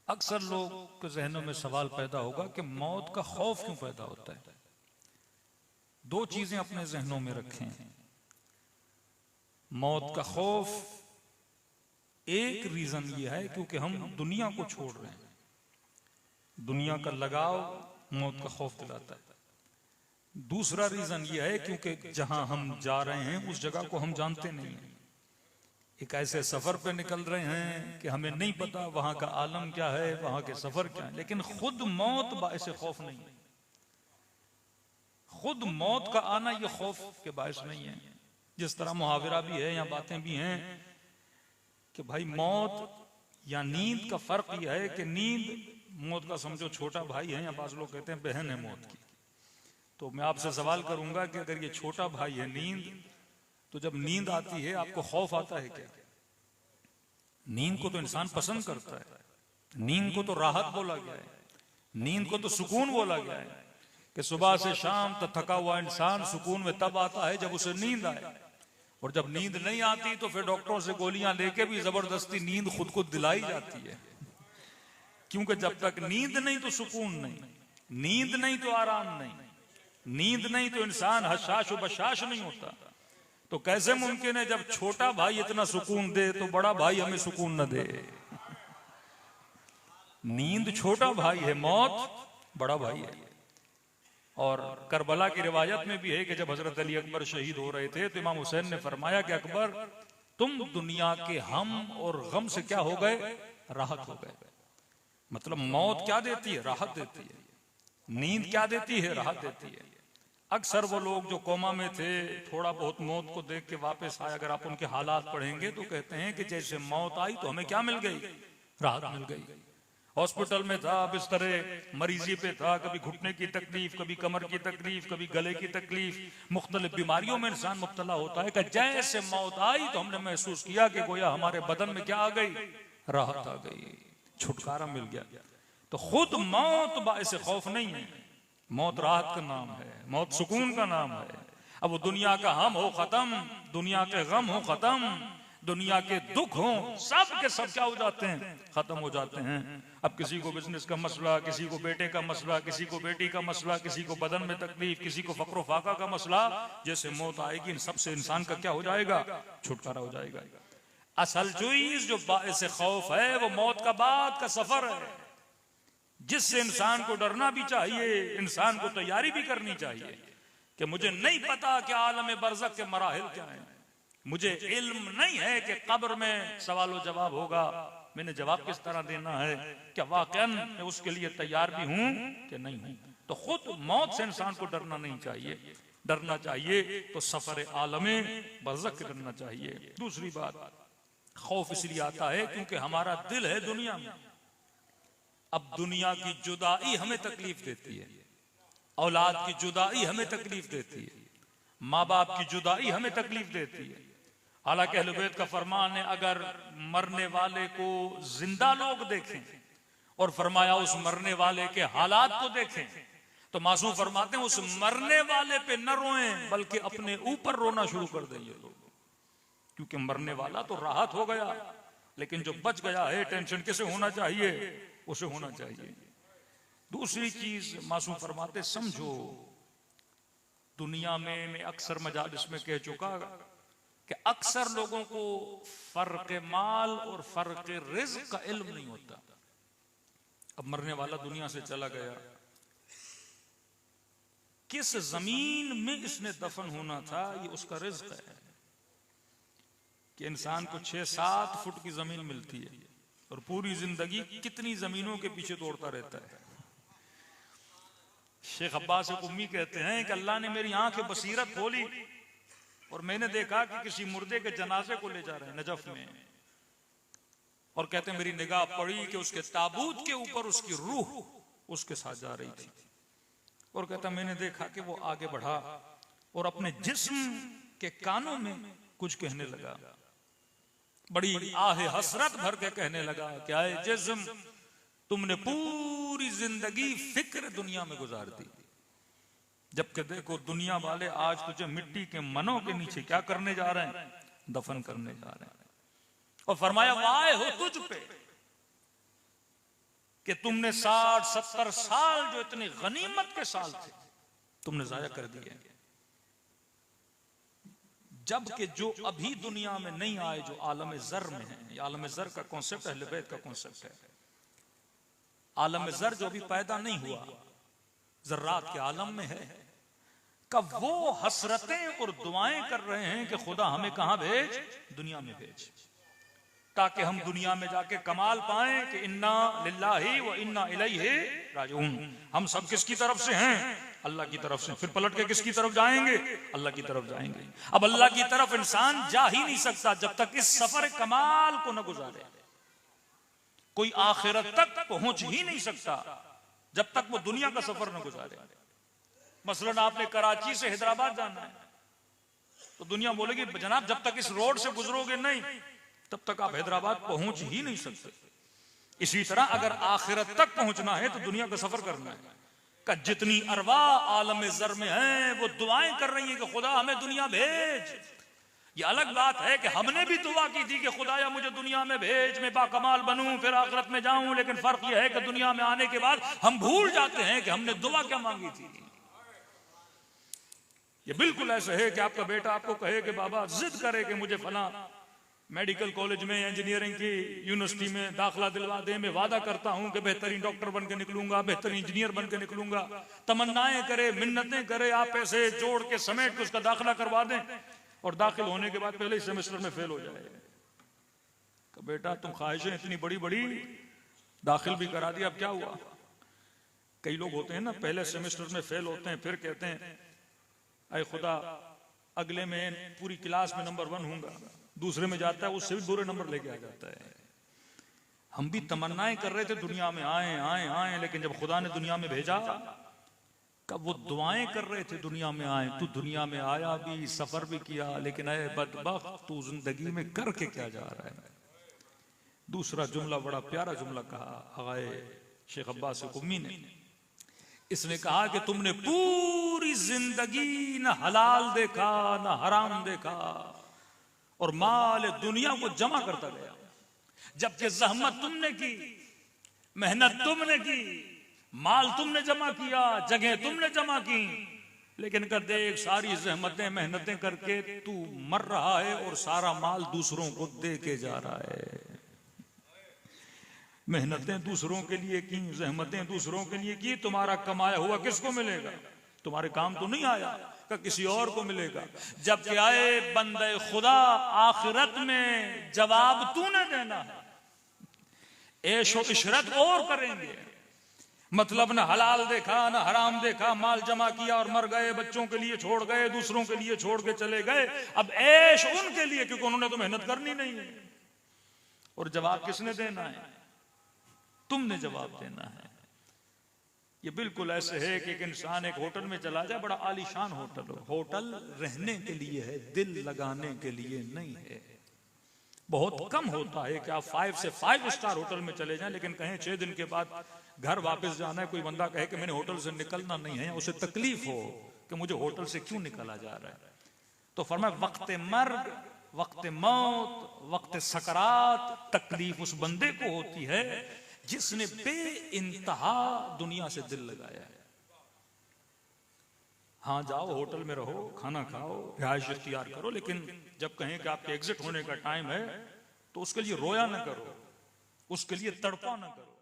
अक्सर लोग के जहनों में सवाल पैदा होगा कि मौत का खौफ क्यों पैदा होता है। दो चीजें अपने जहनों में रखें। मौत का खौफ एक रीजन ये है क्योंकि हम दुनिया को छोड़ रहे हैं, दुनिया का लगाव मौत का खौफ दिलाता है। दूसरा रीजन ये है क्योंकि जहां हम जा रहे हैं उस जगह को हम जानते नहीं हैं। एक ऐसे सफर पे निकल रहे हैं कि हमें नहीं पता वहां का आलम क्या है, वहां के सफर क्या है, लेकिन खुद मौत बाइस खौफ नहीं है। खुद मौत का आना यह खौफ के बाइस नहीं है। जिस तरह मुहावरा भी है या बातें भी हैं कि भाई मौत या नींद का फर्क यह है कि नींद मौत का समझो छोटा भाई है, या बाज लोग कहते हैं बहन है मौत की। तो मैं आपसे सवाल करूंगा कि अगर ये छोटा भाई है नींद, तो जब नींद आती है आपको खौफ आता है क्या? नींद को तो इंसान पसंद करता है, नींद को तो राहत बोला गया है, नींद को तो सुकून बोला गया है कि सुबह से शाम तक थका हुआ इंसान सुकून में तब आता है जब उसे नींद आए। और जब नींद नहीं आती तो फिर डॉक्टरों से गोलियां लेके भी जबरदस्ती नींद खुद को दिलाई जाती है, क्योंकि जब तक नींद नहीं तो सुकून नहीं, नींद नहीं तो आराम नहीं, नींद नहीं तो इंसान हशाश बशाश नहीं होता। तो कैसे मुमकिन है जब छोटा भाई इतना सुकून दे तो बड़ा भाई हमें सुकून न दे? नींद छोटा भाई है, मौत बड़ा भाई है। और करबला की रिवायत में भी है कि जब हजरत अली अकबर शहीद हो रहे थे तो इमाम हुसैन ने फरमाया कि अकबर तुम दुनिया के हम और गम से क्या हो गए? राहत हो गए। मतलब मौत क्या देती है? राहत देती है। नींद क्या देती है? राहत देती है। अक्सर वो लोग जो कोमा में थे, थोड़ा बहुत मौत को देख के वापस आए, अगर आप उनके हालात पढ़ेंगे तो कहते हैं कि जैसे मौत आई तो हमें क्या मिल गई? राहत मिल गई। हॉस्पिटल में था, बिस्तरे मरीजी पे था, कभी घुटने की तकलीफ, कभी कमर की तकलीफ, कभी गले की तकलीफ, मुख्तलिफ बीमारियों में इंसान मुब्तला होता है कि जैसे मौत आई तो हमने महसूस किया कि गोया हमारे बदन में क्या आ गई? राहत आ गई, छुटकारा मिल गया। तो खुद मौत बाइस खौफ नहीं है, मौत राहत का नाम है, मौत सुकून का नाम है। अब वो दुनिया का हम हो खत्म, दुनिया के गम हो खत्म, दुनिया के दुख हो, सब के सब क्या हो जाते हैं? खत्म हो जाते हैं। अब किसी को बिजनेस का मसला, किसी को बेटे का मसला, किसी को बेटी का मसला, किसी को बदन में तकलीफ, किसी को फक्र फाका का मसला, जैसे मौत आएगी इन सबसे इंसान का क्या हो जाएगा? छुटकारा हो जाएगा। असल चीज जो बाइस खौफ है वो मौत का बाद का सफर है, जिससे इंसान को डरना भी चाहिए, इंसान को तैयारी भी करनी चाहिए कि मुझे नहीं पता कि आलम बरज़ख के मराहिल क्या है, मुझे इल्म नहीं है कि कब्र में सवाल जवाब होगा, मैंने जवाब किस तरह देना है, क्या वाकई मैं उसके लिए तैयार भी हूं कि नहीं हूं। तो खुद मौत से इंसान को डरना नहीं चाहिए। डरना चाहिए तो सफर आलम बरज़ख डरना चाहिए। दूसरी बात, खौफ इसलिए आता है क्योंकि हमारा दिल है दुनिया में। अब दुनिया की जुदाई हमें तकलीफ देती है, औलाद की जुदाई हमें तकलीफ देती है, माँ बाप की जुदाई हमें तकलीफ देती है। हालांकि अहले बैत का फरमान है अगर मरने वाले को जिंदा लोग देखें और फरमाया उस मरने वाले के हालात को देखें, तो मासूम फरमाते हैं उस मरने वाले पे न रोएं बल्कि अपने ऊपर रोना शुरू कर दें ये लोग, क्योंकि मरने वाला तो राहत हो गया, लेकिन जो बच गया है टेंशन किसे होना चाहिए? उसे होना चाहिए। दूसरी चीज मासूम फरमाते समझो, दुनिया में मैं अक्सर मजालिस में कह चुका कि अक्सर लोगों को फर्क माल और फर्क रिज़्क़ का इल्म नहीं होता। अब मरने वाला दुनिया से चला गया, किस जमीन में इसने दफन होना था ये उसका रिज़्क़ है कि इंसान को 6-7 फुट की जमीन मिलती है और पूरी जिंदगी कितनी जमीनों के पीछे दौड़ता रहता है। शेख अब्बास उम्मी कहते हैं कि अल्लाह ने मेरी आंखें बसीरत खोली और मैंने देखा कि किसी मुर्दे के जनाजे को ले जा रहे हैं नजफ में, और कहते हैं मेरी निगाह पड़ी कि उसके ताबूत के ऊपर उसकी रूह उसके साथ जा रही थी, और कहता मैंने देखा कि वो आगे बढ़ा और अपने जिस्म के कानों में कुछ कहने लगा, बड़ी आहे हसरत भर के कहने लगा क्या है जिस्म, तुमने पूरी जिंदगी फिक्र दुनिया में गुजार दी, जबकि देखो दुनिया वाले आज तुझे मिट्टी के मनों के नीचे क्या करने जा रहे हैं? दफन करने जा रहे हैं। और फरमाया वाह हो तुझ पे कि तुमने 60-70 साल जो इतने गनीमत के साल थे तुमने जाया कर दिए, जबकि जो अभी दुनिया में नहीं आए, जो आलम ज़र में है, ये आलम ज़र का कॉन्सेप्ट अहले बैत का कॉन्सेप्ट है। आलम ज़र जो अभी पैदा नहीं हुआ, जर्रात के आलम में है, कब वो हसरतें और दुआएं कर रहे हैं कि खुदा हमें कहां भेज, दुनिया में भेज, ताकि हम दुनिया में जाके कमाल पाएं कि इन्ना लिल्लाही व इन्ना इलैहि राजिऊन। हम सब किसकी तरफ से हैं, अल्लाह की तरफ से। फिर पलट के किसकी तरफ जाएंगे, अल्लाह की तरफ जाएंगे। अब अल्लाह की तरफ इंसान जा ही नहीं सकता जब तक इस सफर कमाल को न गुजारे। कोई आखिरत तक पहुंच ही नहीं सकता जब तक वो दुनिया का सफर न गुजारे। मसलन आपने कराची से हैदराबाद जाना है तो दुनिया बोलेगी जनाब जब तक इस रोड से गुजरोगे नहीं तब तक आप हैदराबाद पहुंच ही नहीं सकते। इसी तरह अगर आखिरत तक पहुंचना है तो दुनिया का सफर करना है। का जितनी अरवा आलम ज़र में है वो दुआएं कर रही है कि खुदा हमें दुनिया भेज। ये अलग बात है कि हमने भी दुआ की थी कि खुदाया मुझे दुनिया में भेज, मैं बाकमाल बनूं, फिर आखिरत में जाऊं, लेकिन फर्क यह है कि दुनिया में आने के बाद हम भूल जाते हैं कि हमने दुआ क्या मांगी थी। ये बिल्कुल ऐसा है कि आपका बेटा आपको कहे कि बाबा जिद करे कि मुझे फला मेडिकल कॉलेज में, इंजीनियरिंग की यूनिवर्सिटी में दाखिला दिलवा दे, मैं वादा करता हूं कि बेहतरीन डॉक्टर बन के निकलूंगा, बेहतरीन इंजीनियर बन के निकलूंगा। तमन्नाएं करे, मिन्नतें करे, आप पैसे जोड़ के समेट के उसका दाखिला करवा दें और दाखिल होने के बाद पहले ही सेमेस्टर में फेल हो जाए। तो बेटा तुम ख्वाहिशें इतनी बड़ी बड़ी, दाखिल भी करा दिया, अब क्या हुआ। कई लोग होते हैं ना पहले सेमेस्टर में फेल होते हैं, फिर कहते हैं अरे खुदा अगले में पूरी क्लास में नंबर 1 हूंगा, दूसरे में जाता है उससे भी बुरे नंबर लेके आ जाता है। हम भी तमन्नाएं कर रहे थे दुनिया में आए आए आए, लेकिन जब खुदा ने दुनिया में भेजा कब वो दुआएं कर रहे थे दुनिया में आए। तू दुनिया में आया भी, सफर भी किया, लेकिन अरे बदबख्त तू जिंदगी में करके क्या जा रहा है। दूसरा जुमला बड़ा प्यारा जुमला कहा आगे शेख अब्बास कुम्मी ने। इसने कहा कि तुमने पूरी जिंदगी न हलाल देखा न हराम देखा और माल दुनिया को जमा करता गया, जबकि जहमत तुमने की, मेहनत तुमने की, माल तुमने जमा किया, जगह तुमने जमा की, लेकिन कर देख सारी जहमतें मेहनतें करके तू मर रहा है और सारा माल दूसरों को दे के जा रहा है। मेहनतें दूसरों के लिए की, जहमतें दूसरों के लिए की, तुम्हारा कमाया हुआ किसको मिलेगा, तुम्हारे काम तो नहीं आया, का किसी और को मिलेगा। जब कि आए बंदे खुदा आखिरत में जवाब तूने देना है। ऐशो इशरत और करेंगे, मतलब न हलाल देखा न हराम देखा, माल जमा किया और मर गए, बच्चों के लिए छोड़ गए, दूसरों के लिए छोड़ के चले गए। अब ऐश उनके लिए क्योंकि उन्होंने तो मेहनत करनी नहीं है। और जवाब किसने देना है, तुमने जवाब देना है। ये बिल्कुल ऐसे है कि एक इंसान एक होटल में चला जाए, बड़ा आलीशान होटल हो, होटल रहने के लिए है, दिल लगाने के लिए नहीं है। बहुत कम होता है कि आप 5 से 5 स्टार होटल में चले जाएं, लेकिन कहें 6 दिन के बाद घर वापस जाना है, कोई बंदा कहे कि मैंने होटल से निकलना नहीं है, उसे तकलीफ हो कि मुझे होटल से क्यों निकला जा रहा है। तो फरमाया वक्त मर्ग, वक्त मौत, वक्त सकरात तकलीफ उस बंदे को होती है जिसने बेइंतहा दुनिया से दिल लगाया है। हाँ जाओ होटल में रहो, खाना खाओ, रिहाइश इख्तियार करो, लेकिन जब कहें कि आपके एग्जिट होने का टाइम है तो उसके लिए रोया ना करो, उसके लिए तड़पा ना करो।